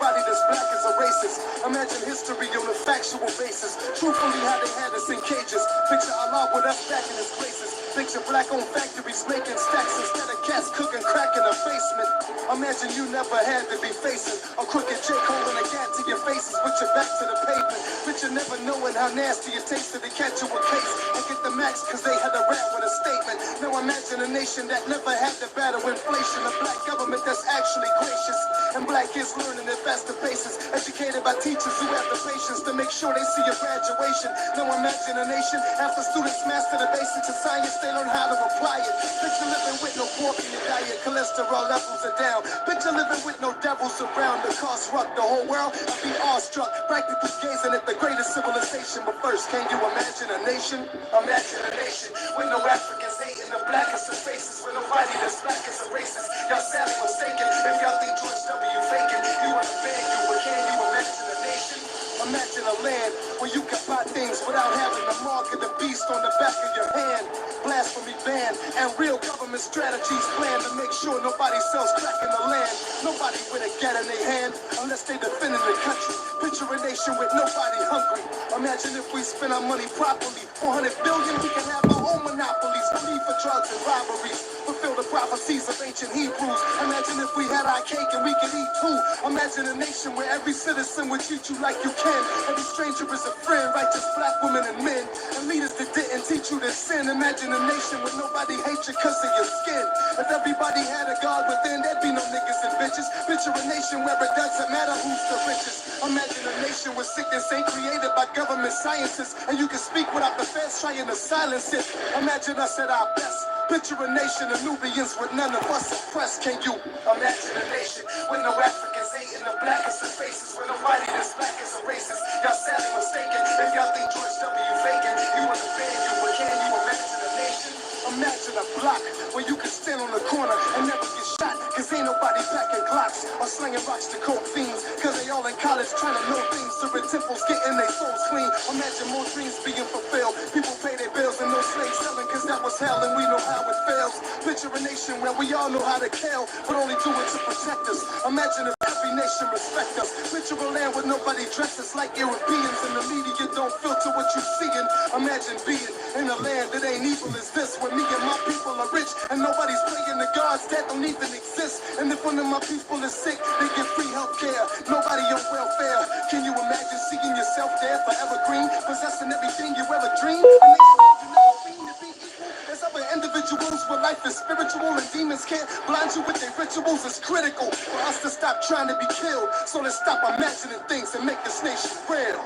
nobody that's black is a racist. Imagine history on a factual basis. Truthfully, how they had us in cages. Picture Allah with us back in his graces. Picture black-owned factories making stacks instead of cats cooking crack in a basement. Imagine you never had to be facing a crooked Jake holding a gat to your faces with your back to the pavement. Picture never knowing how nasty it tasted to catch you a case and get the max cause they had a rap with a statement. Now imagine a nation that never had to battle inflation. A black government that's actually gracious. And black kids learning at faster paces. Educated by teachers who have the patience to make sure they see your graduation. Now imagine a nation after students master the basics of science, they learn how to apply it. Picture living with no pork in your diet, cholesterol levels are down. Picture living with no devils around. The cost rock the whole world, I'd be awestruck, practically gazing at the greatest civilization. But first, can you imagine a nation? Imagine a nation with no Africans hating the blackest of faces, with nobody that's black is a racist. Y'all sadly mistaken if y'all think George W. faking. You understand you, but can you imagine a nation? Imagine a land where you can buy things without having the mark of the beast on the back of your hand. Blasphemy banned and real government strategies planned to make sure nobody sells crack in the land. Nobody with a gat in their hand unless they defending the country. Picture a nation with nobody hungry. Imagine if we spend our money properly. 400 billion, we can have our own monopolies. No need for drugs and robberies. Fulfill the prophecies of ancient Hebrews. Imagine if we had our cake and we could eat too. Imagine a nation where every citizen would treat you like you can. Every stranger is a friend, righteous black women and men. And leaders that didn't teach you to sin. Imagine a nation where nobody hates you because of your skin. If everybody had a God within, there'd be no niggas and bitches. Picture a nation where it doesn't matter who's the richest. Imagine a nation where sickness ain't created by government scientists. And you can speak without the feds trying to silence it. Imagine us at our best. Picture a nation of Nubians with none of us oppressed. Can you imagine a nation with no Africans hating the blackest of faces, with nobody that's black is a racist? Y'all sadly mistaken if y'all think George W. faking. You understand you, but can you imagine a nation? Imagine a block where you can stand on the corner and never get shot, cause ain't nobody packing clocks or slinging rocks to coke fiends, cause they all in college trying to know things, serving temples, getting their souls clean. Imagine more dreams being fulfilled. People pay their bills and no slaves selling, cause that was hell and we know how it fails. Picture a nation where we all know how to kill, but only do it to protect us. Imagine if every nation respect us. Picture a land where nobody dresses like Europeans and the media don't filter what you're seeing. Imagine being in a land that ain't evil as this, where me and my people are rich and nobody's praying to gods that don't even exist. And if one of my people is sick, they get free health care. Nobody on welfare. Can you imagine seeing yourself there forever green, possessing everything you ever dreamed? And they say you never seem to be equal. There's other individuals where life is spiritual and demons can't blind you with their rituals. It's critical for us to stop trying to be killed. So let's stop imagining things and make this nation real.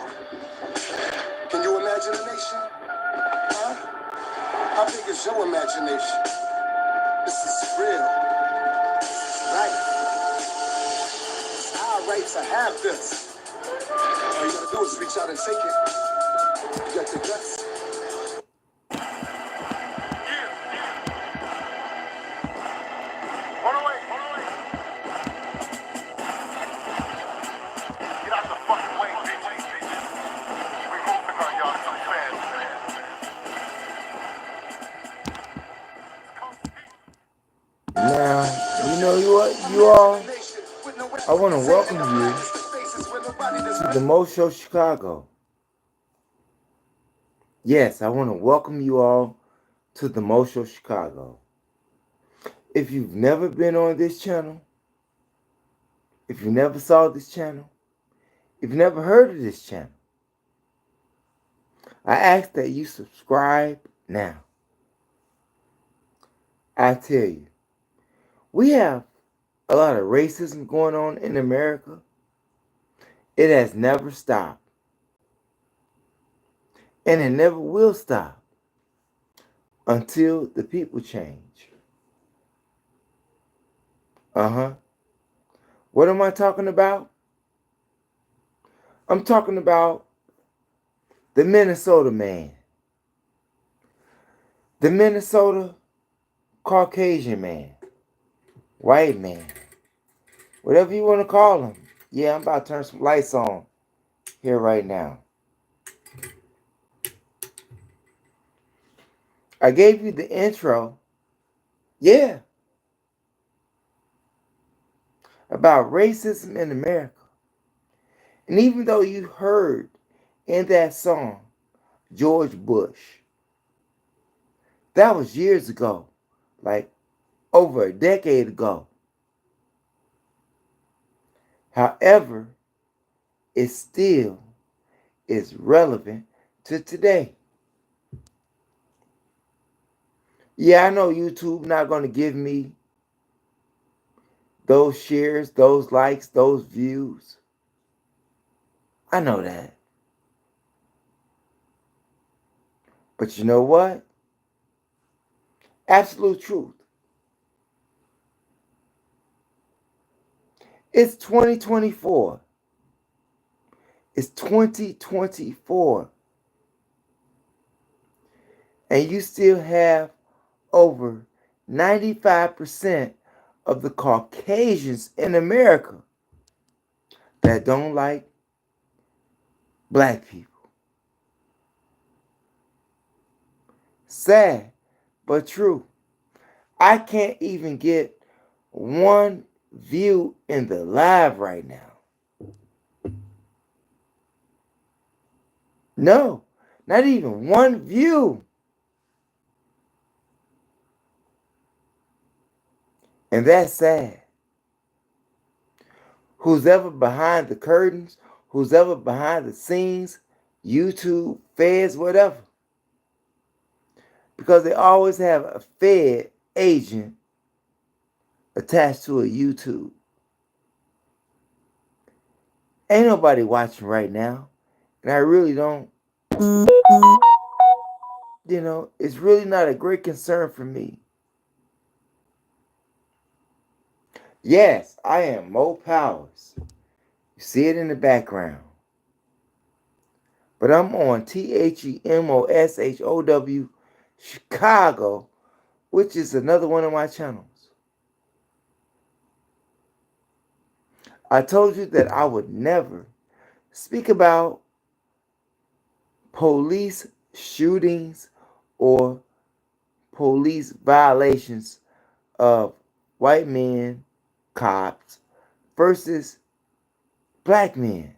Can you imagine a nation? Huh? How big is your imagination? This is real. This is life. It's our right to have this. All you gotta do is reach out and take it. You got the guts. Now, you know what, you all, I want to welcome you to the Mo Show Chicago. Yes, I want to welcome you all to the Mo Show Chicago. If you've never been on this channel, if you never saw this channel, if you never heard of this channel, I ask that you subscribe now. I tell you, we have a lot of racism going on in America. It has never stopped. And it never will stop until the people change. What am I talking about? I'm talking about the Minnesota man. The Minnesota Caucasian man. White man. Whatever you want to call him. Yeah, I'm about to turn some lights on here right now. I gave you the intro. Yeah. About racism in America. And even though you heard in that song George Bush, that was years ago, like over a decade ago. However, it still is relevant to today. Yeah, I know YouTube not going to give me those shares, those likes, those views. I know that. But you know what? Absolute truth. It's 2024. It's 2024. And you still have over 95% of the Caucasians in America that don't like black people. Sad, but true. I can't even get one view in the live right now. No, not even one view. And that's sad. Who's ever behind the curtains, who's ever behind the scenes, YouTube, feds, whatever. Because they always have a Fed agent attached to a YouTube. Ain't nobody watching right now. And I really don't, it's really not a great concern for me. Yes, I am Mo Powers. You see it in the background. But I'm on THEMOSHOW Chicago, which is another one of my channels. I told you that I would never speak about police shootings or police violations of white men, cops, versus black men.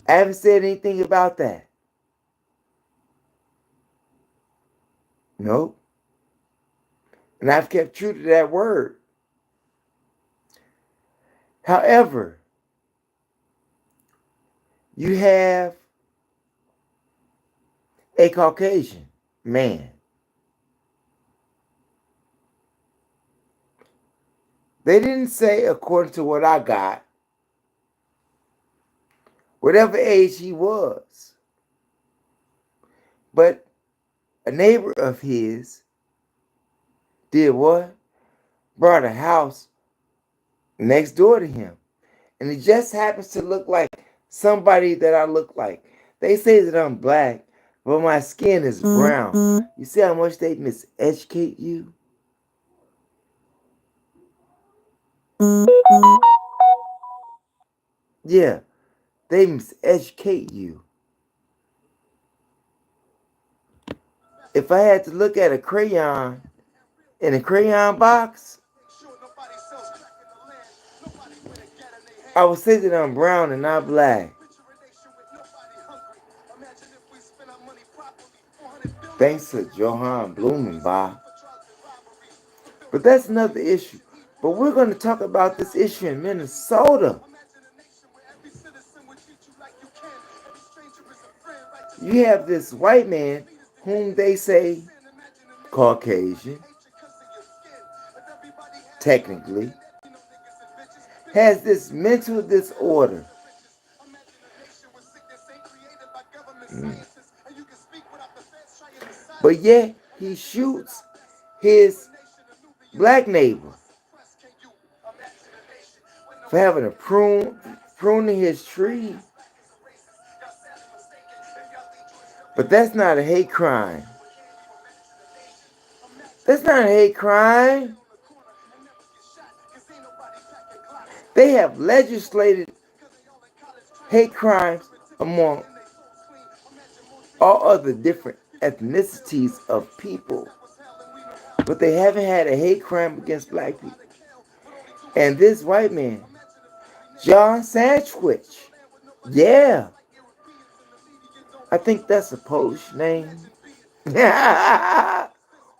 I haven't said anything about that. Nope. And I've kept true to that word. However, you have a Caucasian man. They didn't say, according to what I got, whatever age he was. But a neighbor of his did what? Brought a house next door to him. And it just happens to look like somebody that I look like. They say that I'm black, but my skin is brown. You see how much they miseducate you? Yeah, they miseducate you. If I had to look at a crayon in a crayon box, I would say that I'm brown and not black. Thanks to Johann Blumenbach. But that's another issue. But we're going to talk about this issue in Minnesota. You have this white man whom they say Caucasian, technically, has this mental disorder. But yet he shoots his black neighbor for having a pruning his tree. But that's not a hate crime. That's not a hate crime. They have legislated hate crimes among all other different ethnicities of people. But they haven't had a hate crime against black people. And this white man John Sandwich. Yeah, I think that's a Polish name.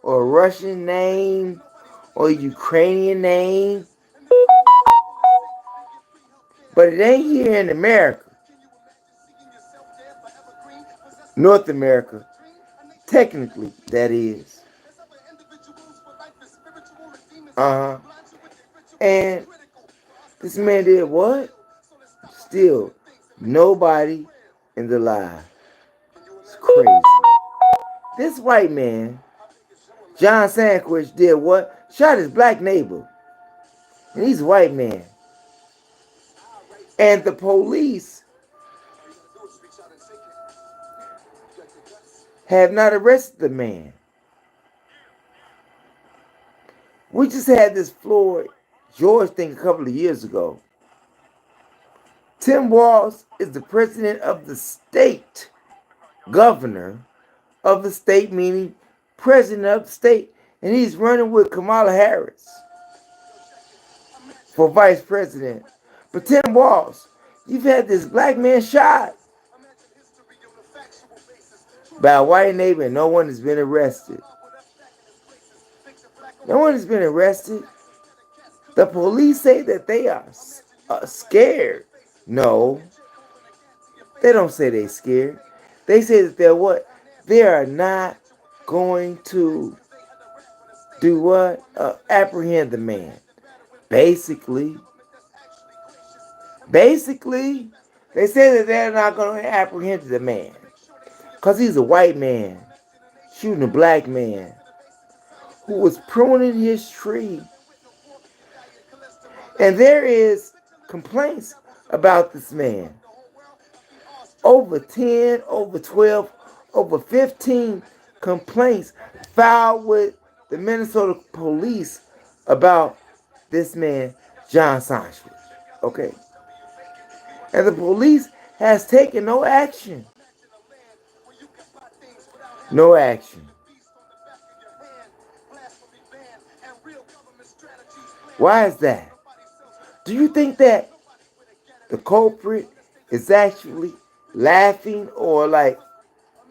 Or a Russian name. Or a Ukrainian name. But it ain't here in America. North America. Technically, that is. Uh-huh. And this man did what? Still, nobody in the lie. It's crazy. This white man, John Sandwich, did what? Shot his black neighbor. And he's a white man. And the police have not arrested the man. We just had this Floyd George thing a couple of years ago. Tim Walz is the president of the state, governor of the state, meaning president of the state, and he's running with Kamala Harris for vice president. But Tim Walz, you've had this black man shot by a white neighbor and no one has been arrested. No one has been arrested. The police say that they are scared. No, they don't say they're scared. They say that they're what? They are not going to do what? Apprehend the man. Basically, they say that they're not going to apprehend the man because he's a white man shooting a black man who was pruning his tree. And there is complaints about this man. Over 10, over 12, over 15 complaints filed with the Minnesota police about this man, John Sandwich. Okay. And the police has taken no action. No action. Why is that? Do you think that the culprit is actually laughing or like,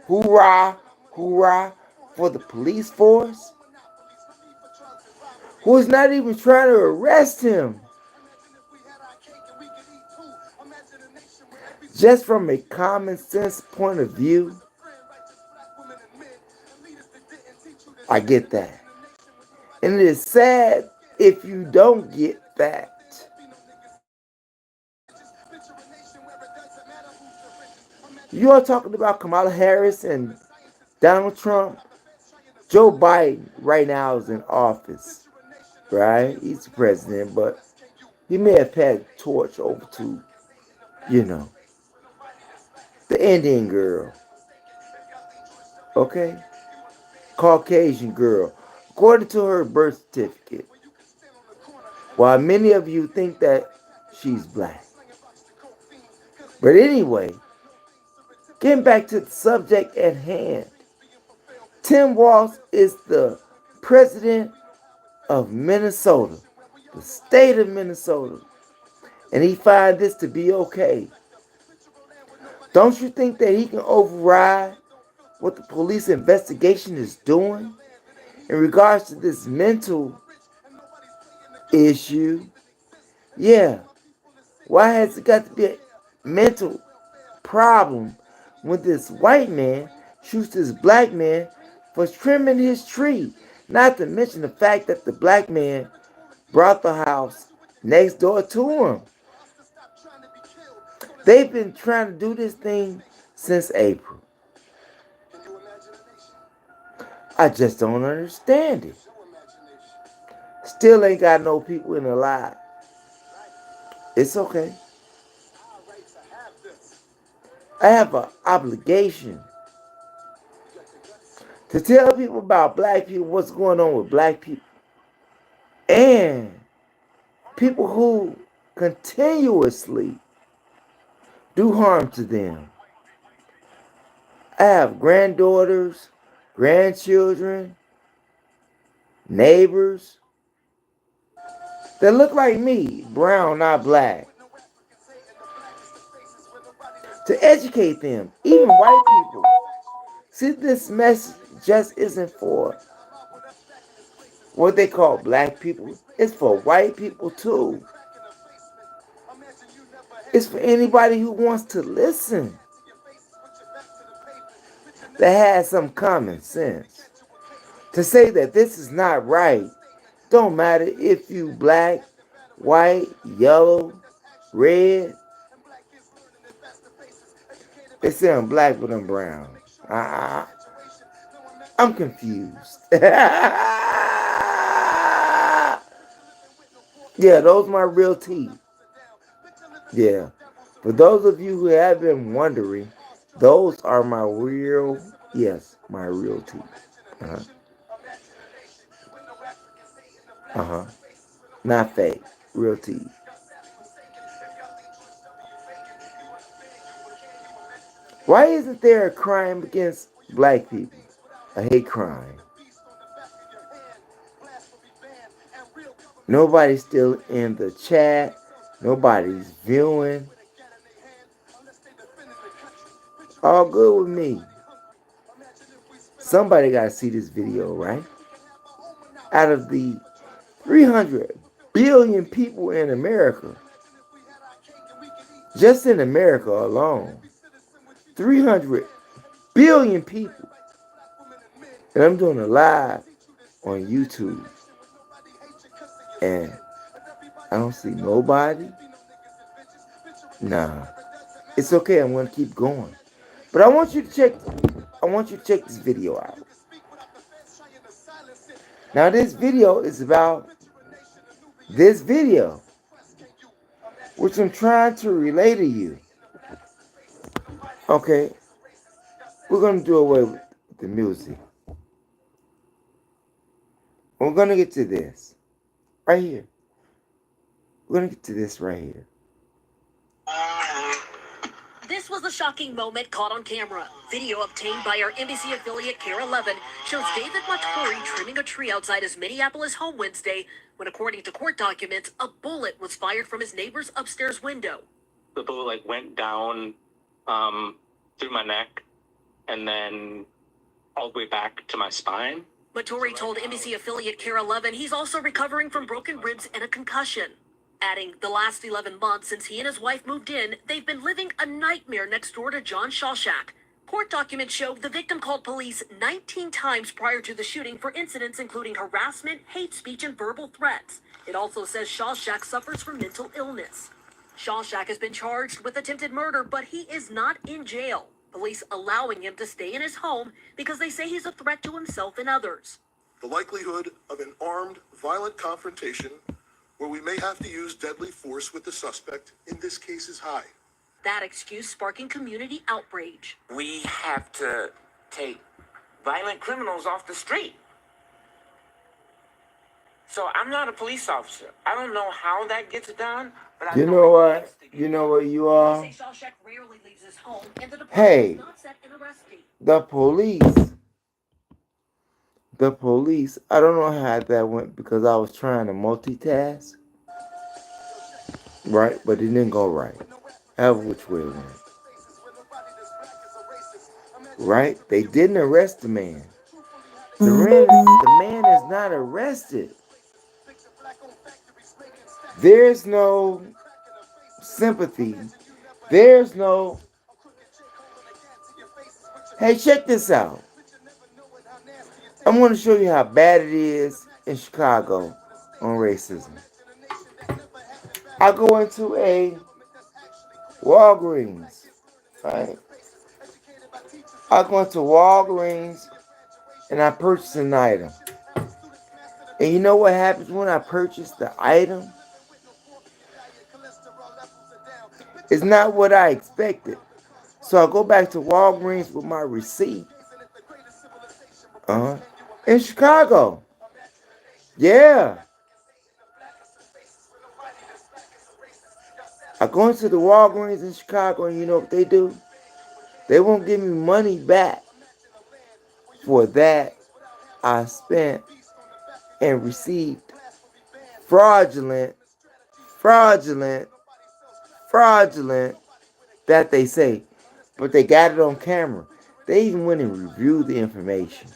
hoorah, hoorah for the police force? Who is not even trying to arrest him? Just from a common sense point of view, I get that. And it is sad if you don't get that. You are talking about Kamala Harris and Donald Trump. Joe Biden right now is in office, right? He's the president, but he may have passed the torch over to, the Indian girl. Okay? Caucasian girl. According to her birth certificate. While many of you think that she's black. But anyway, getting back to the subject at hand. Tim Walz is the president of Minnesota, the state of Minnesota. And he finds this to be okay. Don't you think that he can override what the police investigation is doing in regards to this mental issue? Yeah. Why has it got to be a mental problem when this white man shoots this black man for trimming his tree? Not to mention the fact that the black man brought the house next door to him. They've been trying to do this thing since April. I just don't understand it. Still ain't got no people in the lie. It's okay. I have an obligation to tell people about black people, what's going on with black people. And people who continuously do harm to them. I have granddaughters, grandchildren, neighbors that look like me, brown, not black. to educate them, even white people. See, this message just isn't for what they call black people. It's for white people too. It's for anybody who wants to listen, that has some common sense. To say that this is not right, don't matter if you black, white, yellow, red. They say I'm black but I'm brown. I, I'm confused. Yeah, those are my real teeth. Yeah. For those of you who have been wondering, those are my real, yes, my real teeth. Uh-huh. Uh-huh. Not fake. Real teeth. Why isn't there a crime against black people? A hate crime. Nobody's still in the chat. Nobody's viewing. All good with me. Somebody got to see this video, right? Out of the 300 billion people in America, just in America alone, 300 billion people. And I'm doing a live on YouTube. And I don't see nobody. Nah. It's okay, I'm gonna keep going. But I want you to check this video out. Now this video is about this video, which I'm trying to relay to you. Okay, we're gonna do away with the music. We're gonna get to this right here. We're gonna get to this right here. This was a shocking moment caught on camera. Video obtained by our NBC affiliate KARE 11 shows David Matori trimming a tree outside his Minneapolis home Wednesday when, according to court documents, a bullet was fired from his neighbor's upstairs window. The bullet went down through my neck and then all the way back to my spine. Matori told NBC affiliate KARE 11 he's also recovering from broken ribs and a concussion. Adding, the last 11 months since he and his wife moved in, they've been living a nightmare next door to John Shawshak. Court documents show the victim called police 19 times prior to the shooting for incidents including harassment, hate speech, and verbal threats. It also says Shawshak suffers from mental illness. Shawshak has been charged with attempted murder, but he is not in jail. Police allowing him to stay in his home because they say he's a threat to himself and others. The likelihood of an armed, violent confrontation where we may have to use deadly force with the suspect in this case is high. That excuse sparking community outrage. We have to take violent criminals off the street. So I'm not a police officer. I don't know how that gets done, but I You know what? You know what you are? They say Shawshak rarely leaves his home, and the department Hey, does not set an arrest date. the police, I don't know how that went because I was trying to multitask. Right? But it didn't go right. However which way it went. Right? They didn't arrest the man. The man is not arrested. There's no sympathy. There's no... Hey, check this out. I'm going to show you how bad it is in Chicago on racism. I go into a Walgreens, right? I go into Walgreens and I purchase an item. And you know what happens when I purchase the item? It's not what I expected. So I go back to Walgreens with my receipt. In Chicago. Yeah. I go into the Walgreens in Chicago and you know what they do? They won't give me money back for that I spent and received fraudulent, that they say. but they got it on camera. They even went and reviewed the information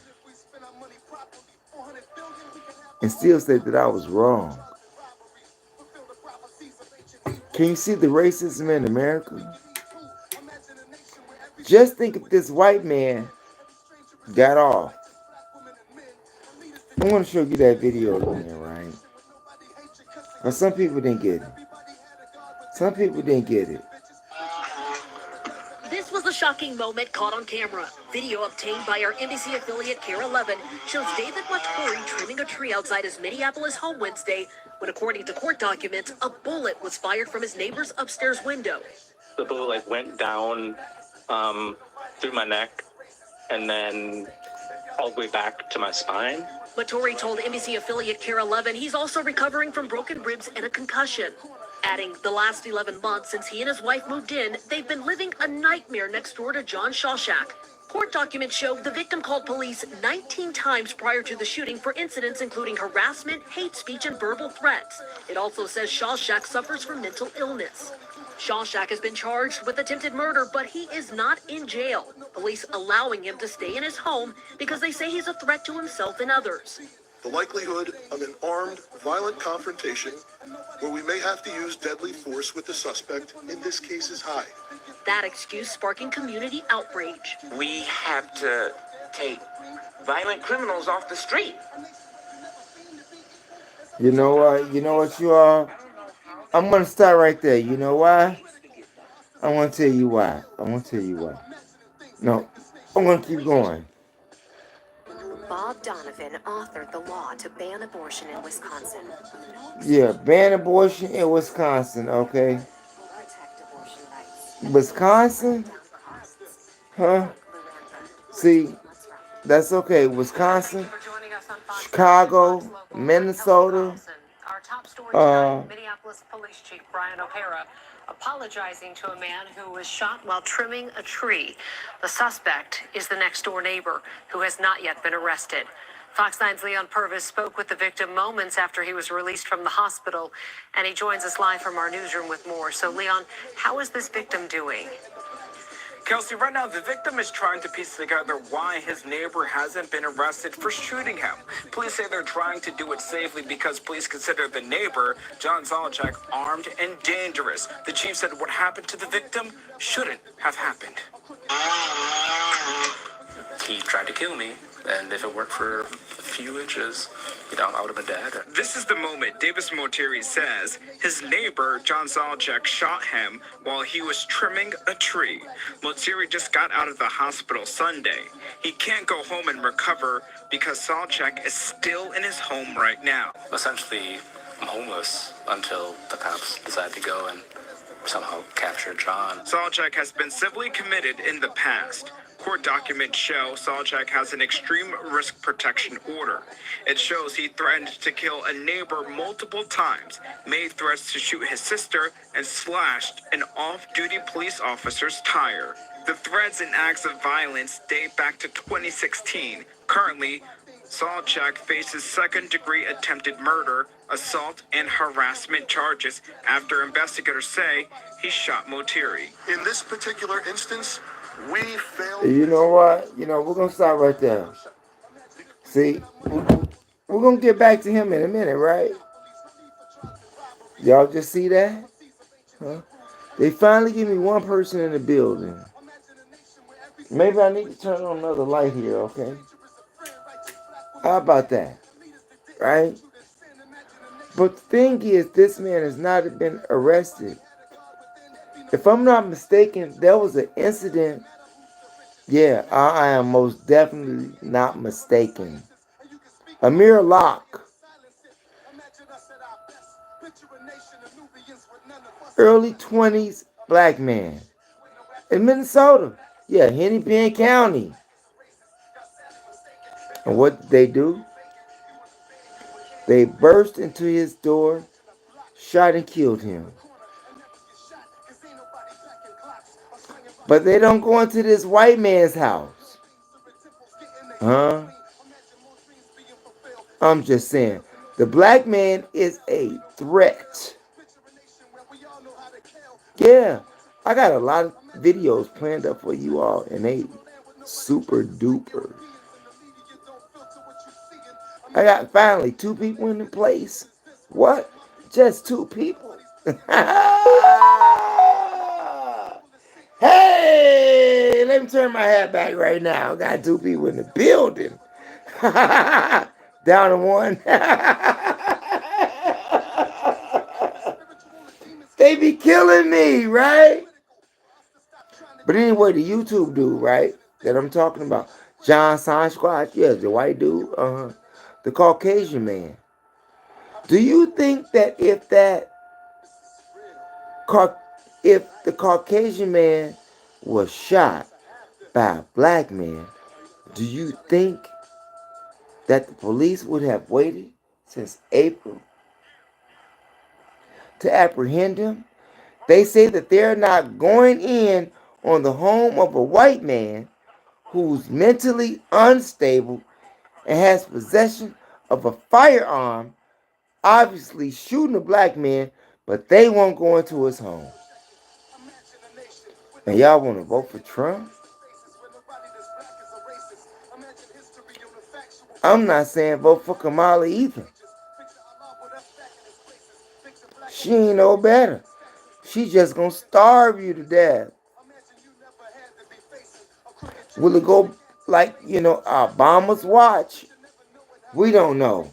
and still said that I was wrong. Can you see the racism in America? Just think if this white man got off. I want to show you that video again, right? But some people didn't get it. Some people didn't get it. This was a shocking moment caught on camera. Video obtained by our NBC affiliate KARE 11 shows David Latorre trimming a tree outside his Minneapolis home Wednesday when, according to court documents, a bullet was fired from his neighbor's upstairs window. The bullet went down through my neck and then all the way back to my spine. Latorre told NBC affiliate KARE 11 he's also recovering from broken ribs and a concussion. Adding, the last 11 months since he and his wife moved in, they've been living a nightmare next door to John Shawshack. Court documents show the victim called police 19 times prior to the shooting for incidents including harassment, hate speech, and verbal threats. It also says Shawshack suffers from mental illness. Shawshack has been charged with attempted murder, but he is not in jail. Police allowing him to stay in his home because they say he's a threat to himself and others. The likelihood of an armed, violent confrontation where we may have to use deadly force with the suspect in this case is high. That excuse sparking community outrage. We have to take violent criminals off the street. You know what? You know what you are? I'm going to start right there. You know why? I want to tell you why. I want to tell you why. No, I'm going to keep going. Bob Donovan authored the law to ban abortion in Wisconsin. Yeah, ban abortion in Wisconsin, okay? Protect abortion rights. Wisconsin? Huh? See, that's okay. Wisconsin, Chicago, Minnesota. Our top story tonight, Minneapolis Police Chief Brian O'Hara apologizing to a man who was shot while trimming a tree. The suspect is the next-door neighbor who has not yet been arrested. Fox 9's Leon Purvis spoke with the victim moments after he was released from the hospital, and he joins us live from our newsroom with more. So, Leon, how is this victim doing? Kelsey, right now, the victim is trying to piece together why his neighbor hasn't been arrested for shooting him. Police say they're trying to do it safely because police consider the neighbor, John Zolchak, armed and dangerous. The chief said what happened to the victim shouldn't have happened. He tried to kill me, and if it worked for a few inches, I would have been dead. This is the moment Davis Moteri says his neighbor, John Zolchak, shot him while he was trimming a tree. Moteri just got out of the hospital Sunday. He can't go home and recover because Zolchak is still in his home right now. Essentially, I'm homeless until the cops decide to go and somehow capture John. Zolchak has been civilly committed in the past. Court documents show Zolchak has an extreme risk protection order. It shows he threatened to kill a neighbor multiple times, made threats to shoot his sister, and slashed an off-duty police officer's tire. The threats and acts of violence date back to 2016. Currently, Zolchak faces second-degree attempted murder, assault, and harassment charges after investigators say he shot Moteri. In this particular instance, we failed. You know what? We're going to stop right there. See, we're going to get back to him in a minute, right? Y'all just see that? Huh? They finally give me one person in the building. Maybe I need to turn on another light here, okay? How about that? Right? But the thing is, this man has not been arrested. If I'm not mistaken, there was an incident. Yeah, I am most definitely not mistaken. Amir Locke. Early 20s black man. In Minnesota. Yeah, Hennepin County. And what did they do? They burst into his door, shot and killed him. But they don't go into this white man's house. Huh? I'm just saying. The black man is a threat. Yeah. I got a lot of videos planned up for you all, and they super duper. I got finally 2 people in the place. What? Just 2 people? Hey, let me turn my hat back right now. Got 2 people in the building. Down to 1. They be killing me, right? But anyway, the YouTube dude, right, that I'm talking about, John Squatch, yeah, the white dude, the Caucasian man. Do you think that if the Caucasian man was shot by a black man, do you think that the police would have waited since April to apprehend him? They say that they're not going in on the home of a white man who's mentally unstable and has possession of a firearm, obviously shooting a black man, but they won't go into his home. And y'all want to vote for Trump? I'm not saying vote for Kamala either. She ain't no better. She just gonna starve you to death. Will it go like, Obama's watch? We don't know.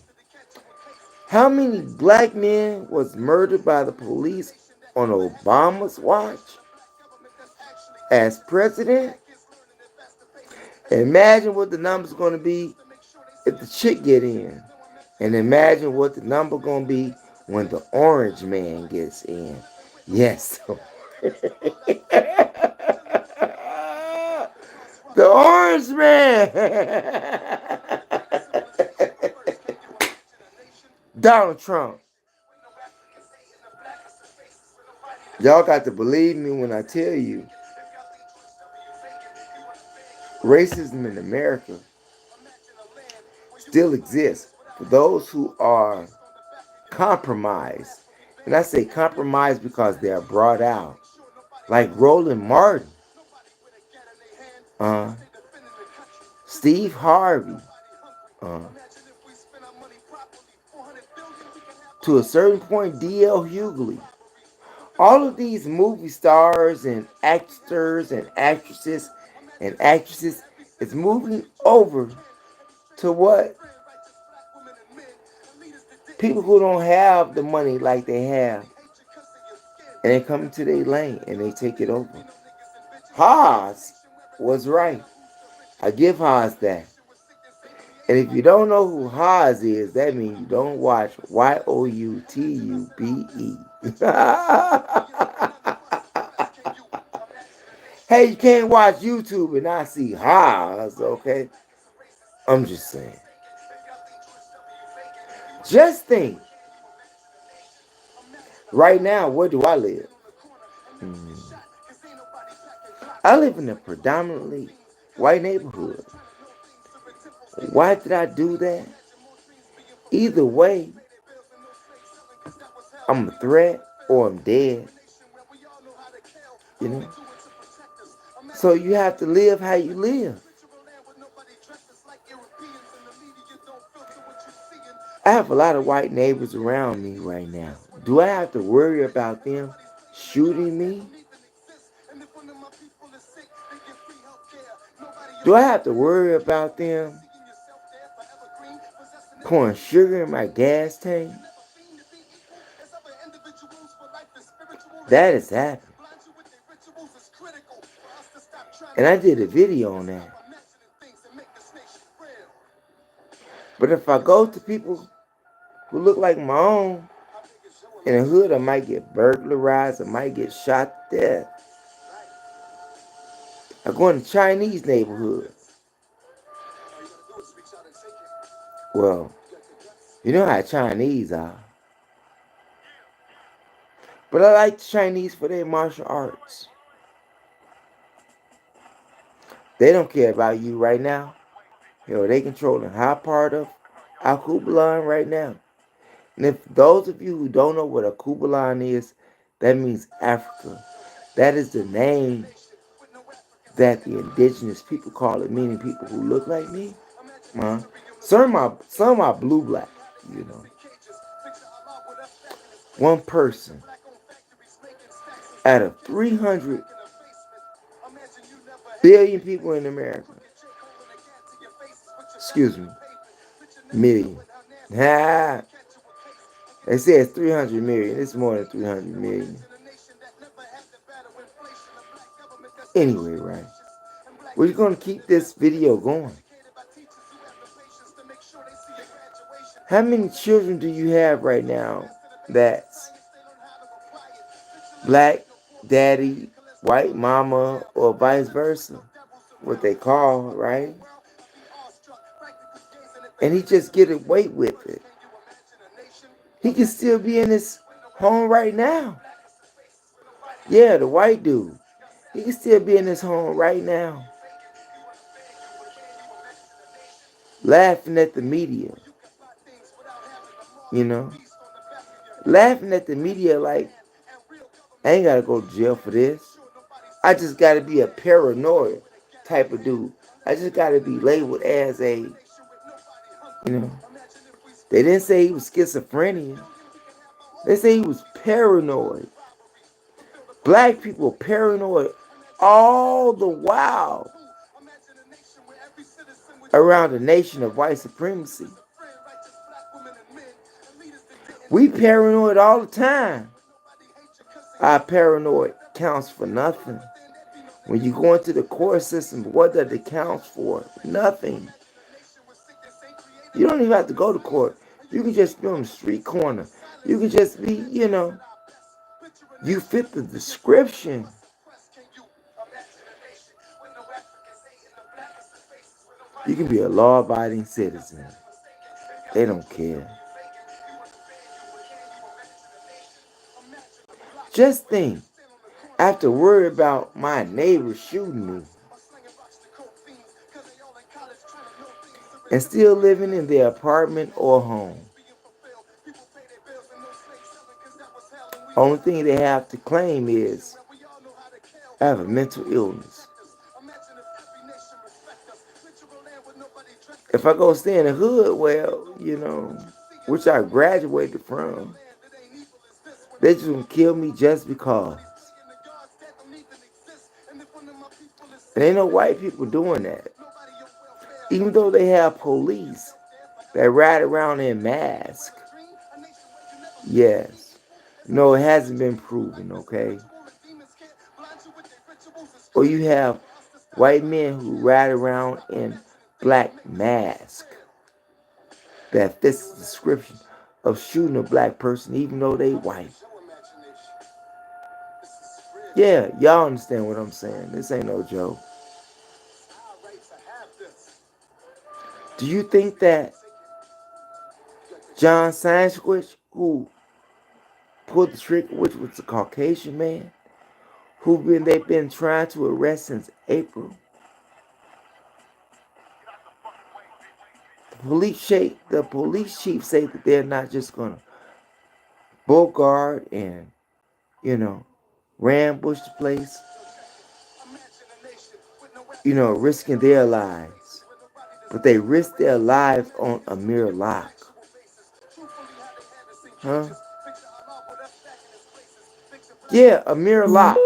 How many black men was murdered by the police on Obama's watch as president? Imagine what the number's going to be if the chick get in. And imagine what the number going to be when the orange man gets in. Yes. The orange man. Donald Trump. Y'all got to believe me when I tell you, racism in America still exists for those who are compromised. And I say compromised because they are brought out. Like Roland Martin, Steve Harvey, to a certain point, D.L. Hughley. All of these movie stars and actors and actresses is moving over to what? People who don't have the money like they have. And they come into their lane and they take it over. Haas was right. I give Haas that. And if you don't know who Haas is, that means you don't watch YOUTUBE. Hey, you can't watch YouTube and not see Haas, okay? I'm just saying. Just think. Right now, where do I live? I live in a predominantly white neighborhood. Why did I do that? Either way, I'm a threat or I'm dead. So you have to live how you live. I have a lot of white neighbors around me right now. Do I have to worry about them shooting me? Do I have to worry about them pouring sugar in my gas tank? That has happened. And I did a video on that. But if I go to people who look like my own, in the hood, I might get burglarized, I might get shot to death. I go in the Chinese neighborhood. Well, you know how Chinese are. But I like the Chinese for their martial arts. They don't care about you right now. They controlling high part of Al-Kubalan right now. And if those of you who don't know what a Kubalan is, that means Africa. That is the name that the indigenous people call it, meaning people who look like me. Some of my blue black, you know. One person out of 300 billion people in America. Excuse me. Million. Ha! They say it's 300 million. It's more than 300 million. Anyway, right. We're going to keep this video going. How many children do you have right now that's black daddy, white mama, or vice versa? What they call, right? And he just get away with it. He can still be in his home right now. Yeah, the white dude. He can still be in his home right now. Laughing at the media. You know? Laughing at the media like, I ain't gotta go to jail for this. I just gotta be a paranoid type of dude. I just gotta be labeled as a, you know. They didn't say he was schizophrenia. They say he was paranoid. Black people paranoid all the while around the nation of white supremacy. We paranoid all the time. Our paranoid counts for nothing. When you go into the court system, what does it count for? Nothing. You don't even have to go to court. You can just be on the street corner. You can just be, you know, you fit the description. You can be a law-abiding citizen. They don't care. Just think, after worry about my neighbor shooting me and still living in their apartment or home. Only thing they have to claim is I have a mental illness. If I go stay in the hood, well, you know, which I graduated from, they just gonna kill me just because. And ain't no white people doing that. Even though they have police that ride around in masks. Yes. No, it hasn't been proven, okay? Or you have white men who ride around in black masks that fits the description of shooting a black person even though they white. Yeah, y'all understand what I'm saying. This ain't no joke. Do you think that John Sanskowitz, who pulled the trigger, which was a Caucasian man, they've been trying to arrest since April? The police chief say that they're not just gonna bogart and, you know, rambush the place, you know, risking their lives. But they risk their lives on a mere lock. Huh? Yeah, a mere lock.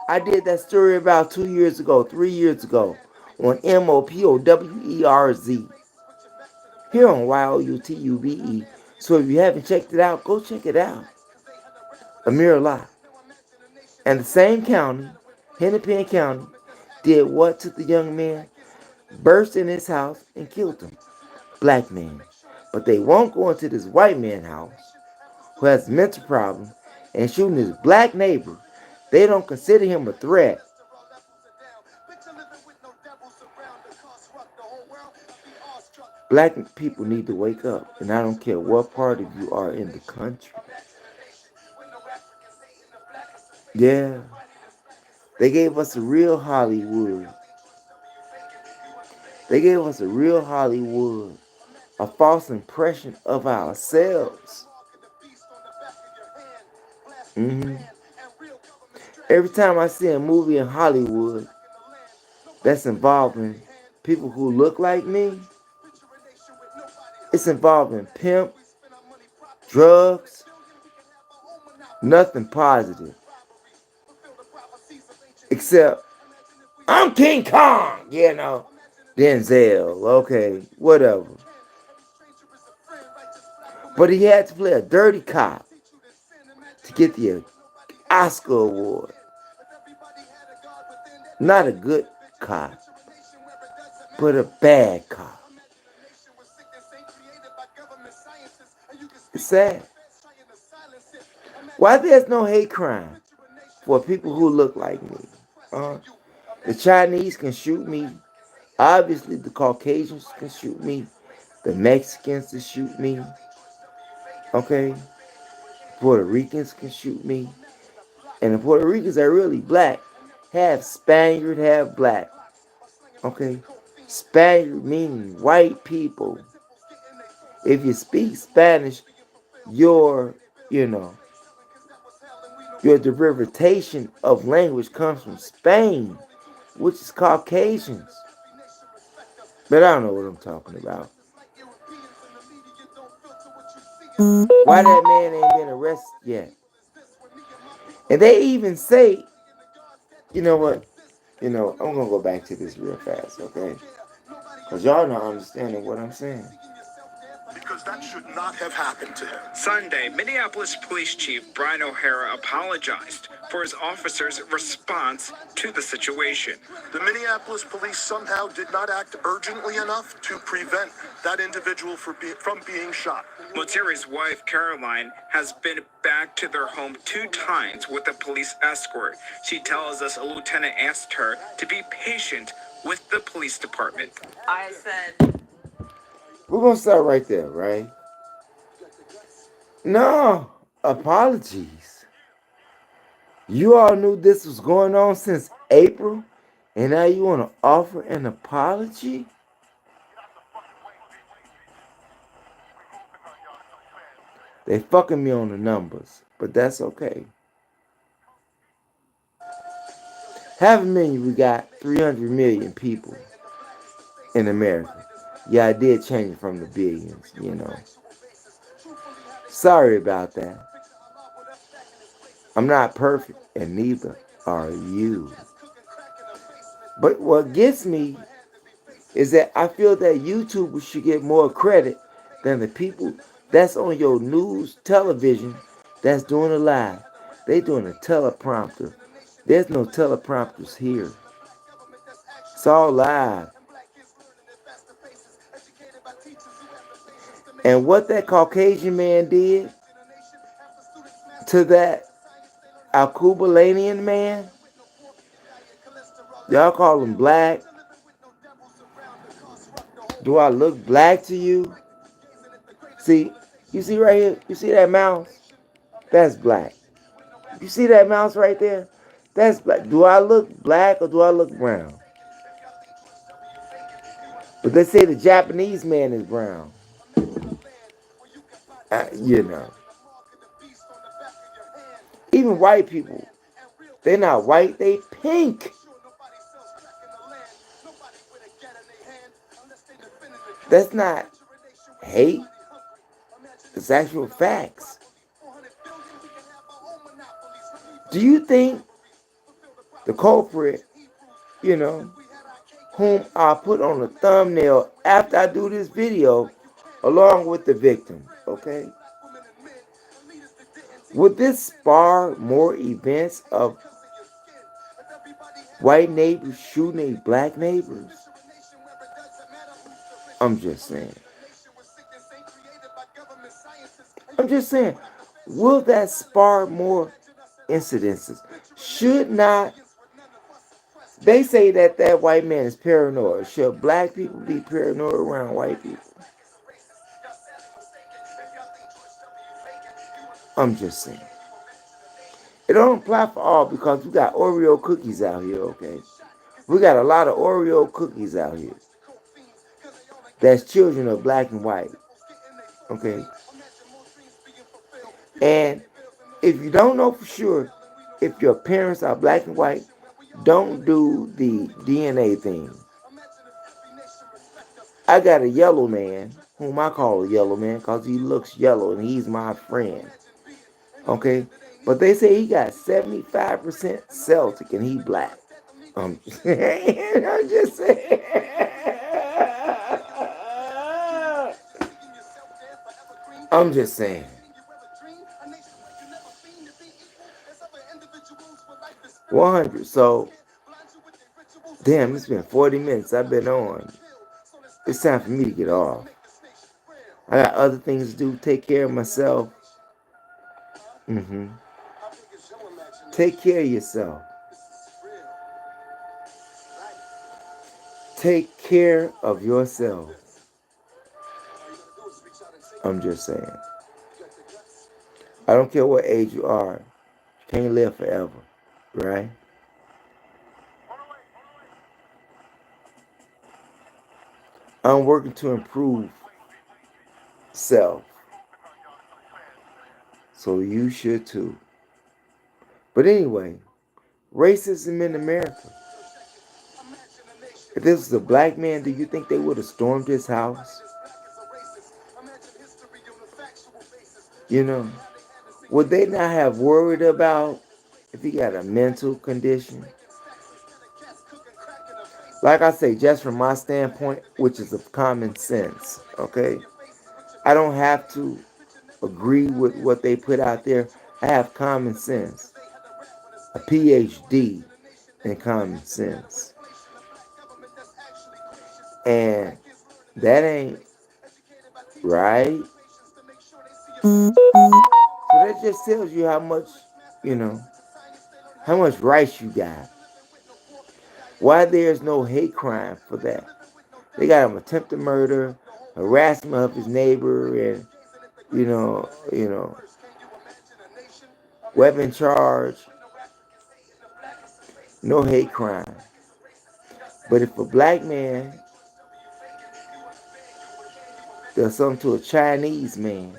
I did that story about 2 years ago, 3 years ago on MOPOWERZ here on YOUTUBE. So if you haven't checked it out, go check it out. A mere lock. And the same county, Hennepin County, did what to the young man? Burst in his house and killed him. Black man. But they won't go into this white man's house who has a mental problem and shooting his black neighbor. They don't consider him a threat. Black people need to wake up, and I don't care what part of you are in the country. Yeah. They gave us a real Hollywood. They gave us a real Hollywood. A false impression of ourselves. Every time I see a movie in Hollywood that's involving people who look like me, it's involving pimp, drugs, nothing positive. Except, I'm King Kong, Denzel, okay, whatever. But he had to play a dirty cop to get the Oscar award. Not a good cop, but a bad cop. It's sad. Why there's no hate crime for people who look like me? The Chinese can shoot me. Obviously, the Caucasians can shoot me. The Mexicans can shoot me. Okay? Puerto Ricans can shoot me. And the Puerto Ricans are really black. Half Spaniard, half black. Okay? Spaniard meaning white people. If you speak Spanish, your derivation of language comes from Spain, which is Caucasians. But I don't know what I'm talking about. Why that man ain't been arrested yet? And they even say, you know what? I'm going to go back to this real fast, okay? Because y'all not understanding what I'm saying. Because that should not have happened to him. Sunday, Minneapolis Police Chief Brian O'Hara apologized for his officers' response to the situation. The Minneapolis police somehow did not act urgently enough to prevent that individual from being shot. Moteri's wife, Caroline, has been back to their home 2 times with a police escort. She tells us a lieutenant asked her to be patient with the police department. I said, We're going to start right there, right? No, apologies. You all knew this was going on since April, and now you want to offer an apology? They fucking me on the numbers, but that's okay. 500,000, we got 300 million people in America. Yeah, I did change it from the billions, Sorry about that. I'm not perfect, and neither are you. But what gets me is that I feel that YouTubers should get more credit than the people that's on your news television that's doing a live. They doing a teleprompter. There's no teleprompters here. It's all live. And what that Caucasian man did to that Alcubalanian man, y'all call him black. Do I look black to you? See, you see right here? You see that mouse? That's black. You see that mouse right there? That's black. Do I look black or do I look brown? But they say the Japanese man is brown. Even white people, they're not white, they pink. That's not hate. It's actual facts. Do you think the culprit, whom I put on the thumbnail after I do this video, along with the victim, okay? Would this spur more events of white neighbors shooting their black neighbors? I'm just saying. Will that spur more incidences? Should not. They say that white man is paranoid. Should black people be paranoid around white people? I'm just saying. It don't apply for all because we got Oreo cookies out here, okay? We got a lot of Oreo cookies out here. That's children of black and white, okay? And if you don't know for sure, if your parents are black and white, don't do the DNA thing. I got a yellow man, whom I call a yellow man because he looks yellow and he's my friend. Okay? But they say he got 75% Celtic and he black. I'm just saying. I'm just saying. 100. So, damn, it's been 40 minutes I've been on. It's time for me to get off. I got other things to do. Take care of myself. Take care of yourself. Take care of yourself. I'm just saying. I don't care what age you are. You can't live forever. Right? I'm working to improve self. So you should too. But anyway, racism in America. If this was a black man, do you think they would have stormed his house? You know, would they not have worried about if he got a mental condition? Like I say, just from my standpoint, which is of common sense, okay? I don't have to agree with what they put out there. I have common sense. A PhD in common sense. And that ain't right. So that just tells you how much, how much rights you got. Why there's no hate crime for that. They got him attempted murder, harassment of his neighbor, and weapon charge. No hate crime. But if a black man does something to a Chinese man,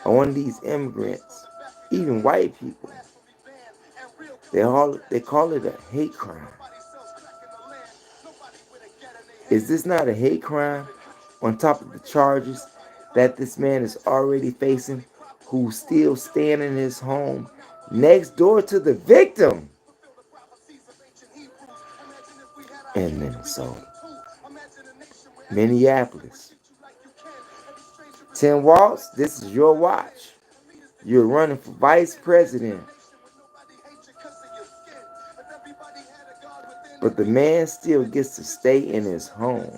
or one of these immigrants, even white people, they call it a hate crime. Is this not a hate crime on top of the charges that this man is already facing, who's still staying in his home next door to the victim in Minnesota? Minneapolis. Tim Walz, this is your watch. You're running for vice president. But the man still gets to stay in his home.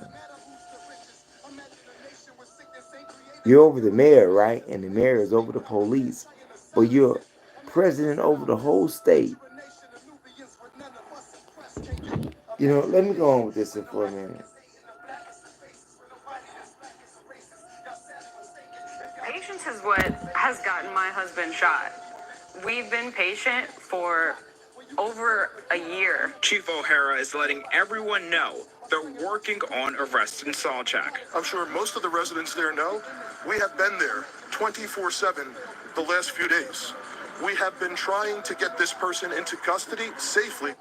You're over the mayor, right? And the mayor is over the police. But you're president over the whole state. Let me go on with this for a minute. Patience is what has gotten my husband shot. We've been patient for over a year. Chief O'Hara is letting everyone know they're working on arresting Salchak. I'm sure most of the residents there know we have been there 24/7 the last few days. We have been trying to get this person into custody safely.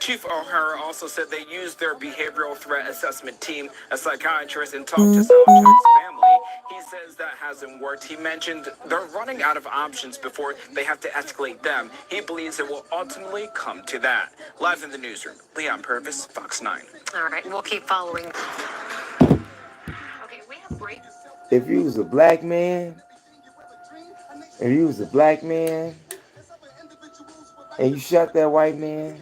Chief O'Hara also said they used their behavioral threat assessment team, a psychiatrist, and talked to Salchak's family. He says that hasn't worked. He mentioned they're running out of options before they have to escalate them. He believes it will ultimately come to that. Live in the newsroom, Leon Purvis, Fox 9. All right, we'll keep following. Okay, we have great. If you was a black man, and you shot that white man,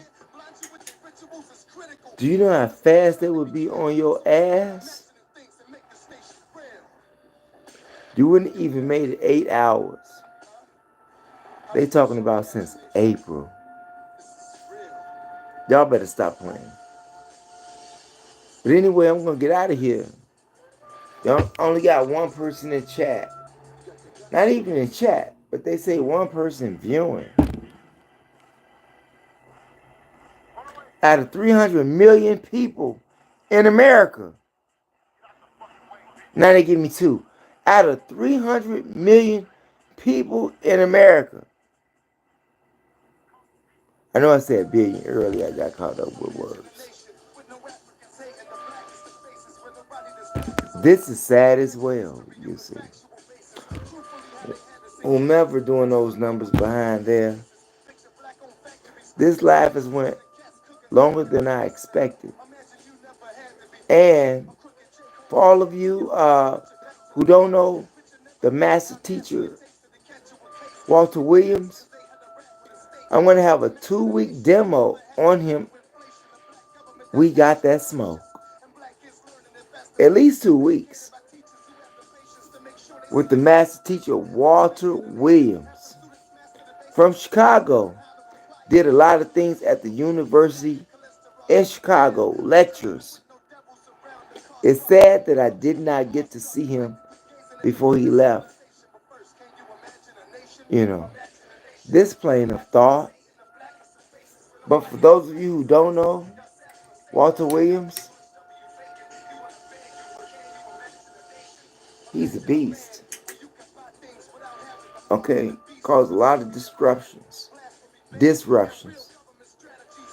do you know how fast they would be on your ass? You wouldn't even made it 8 hours. They talking about since April. Y'all better stop playing. But anyway, I'm going to get out of here. Y'all only got one person in chat. Not even in chat, but they say one person viewing. Out of 300 million people in America. Now they give me 2. Out of 300 million people in America, I know I said billion earlier. I got caught up with words. This is sad as well, you see. Whomever doing those numbers behind there, this live has went longer than I expected. And for all of you who don't know the master teacher, Walter Williams, I'm going to have a 2-week demo on him. We got that smoke. At least 2 weeks. With the master teacher, Walter Williams. From Chicago. Did a lot of things at the university in Chicago. Lectures. It's sad that I did not get to see him before he left. You know, this plane of thought. But for those of you who don't know, Walter Williams, he's a beast. Okay, caused a lot of disruptions.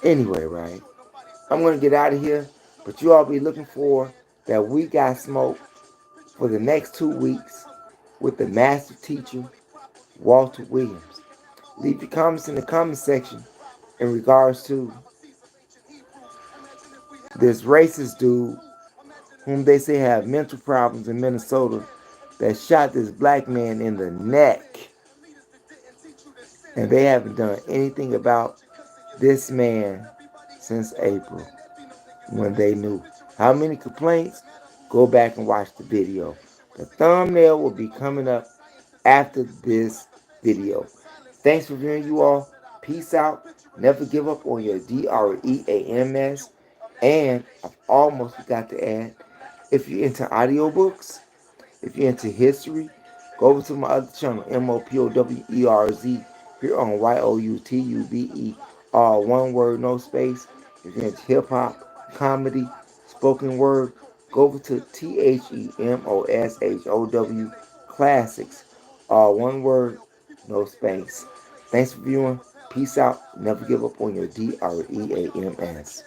Anyway, right? I'm going to get out of here, but you all be looking for that We Got Smoke for the next 2 weeks with the master teacher, Walter Williams. Leave your comments in the comment section in regards to this racist dude whom they say have mental problems in Minnesota that shot this black man in the neck. And they haven't done anything about this man since April when they knew. How many complaints? Go back and watch the video. The thumbnail will be coming up after this video. Thanks for viewing, you all. Peace out. Never give up on your DREAMS. And I've almost forgot to add, if you're into audiobooks, if you're into history, go over to my other channel, MOPOWERZ, here on YOUTUBE, all one word, no space. If you're into hip-hop, comedy, spoken word, go over to THEMOSHOW Classics, all one word, no space. Thanks for viewing. Peace out. Never give up on your DREAMS.